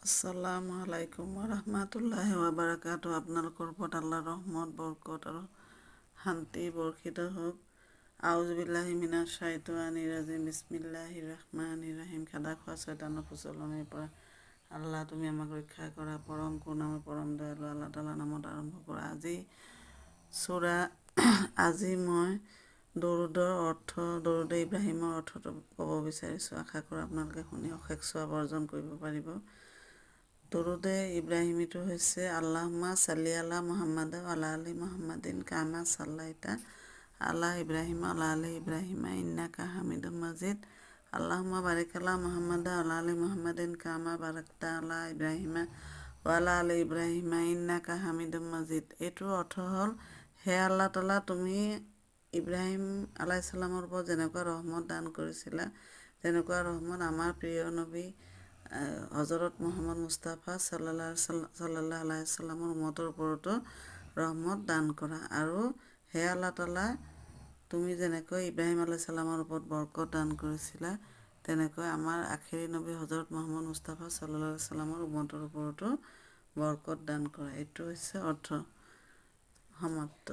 আসসালামু আলাইকুম ওয়া বাৰাকাতুহু। আপোনালোকৰ ওপৰত আল্লাহৰ ৰহমত বৰকত আৰু শান্তি বৰ্ষিত হওক। আউযু বিল্লাহি মিনাশ শাইতানিৰ ৰাজিম। বিসমিল্লাহিৰ ৰহমানিৰ ৰহিম। খাদা খোৱা শয়তানৰ প্ৰচলনৰ পৰা আল্লাহ তুমি আমাক ৰক্ষা কৰা। পৰম কৰুণাময় পৰম দয়ালু আল্লাহ তাআলাৰ নামত আৰম্ভ কৰা। আজি মই দৰুদৰ অৰ্থ, দৰুদে ইব্ৰাহিমৰ অৰ্থটো ক'ব বিচাৰিছোঁ। আশা কৰোঁ আপোনালোকে শুনি অশেষ সওৱাব অৰ্জন কৰিব পাৰিব। দৰুদে ইব্ৰাহিমীটো হৈছে আল্লাহুম্মা সাল্লি আলা মুহাম্মাদ ওয়া আলা আলি মুহাম্মাদিন কামা সাল্লাইতা আলা ইব্ৰাহিম আলা আলি ইব্ৰাহিম ইন্নাকা হামিদুম মাজিদ। আল্লাহুম্মা বাৰিক আলা মুহাম্মাদ ওয়া আলা আলি মুহাম্মাদিন কামা বাৰাকতা আলা ইব্ৰাহিম ওয়া আলা আলি ইব্ৰাহিম ইন্নাকা হামিদুম মাজিদ। এইটোৰ অৰ্থ হ'ল, হে আল্লাহ তাআলা, তুমি ইব্ৰাহিম আলাইহিছ সালামৰ ওপৰত যেনেকুৱা ৰহমত দান কৰিছিলা, তেনেকুৱা ৰহমত আমাৰ প্ৰিয় নবী হজৰত মুহাম্মদ মুস্তাফা সাল্লাল্লাহু আলাইহি সাল্লামৰ উম্মতৰ ওপৰতো ৰহমত দান কৰা। আৰু হে আল্লাহ তাআলা, তুমি যেনেকৈ ইব্ৰাহিম আলাইহিছ সালামৰ ওপৰত বৰকত দান কৰিছিলা, তেনেকৈ আমাৰ আখিৰি নবী হজৰত মুহাম্মদ মুস্তাফা সাল্লাল্লাহু আলাইহি সাল্লামৰ উম্মতৰ ওপৰতো বৰকত দান কৰা। এইটো হৈছে অৰ্থ সমাপ্ত।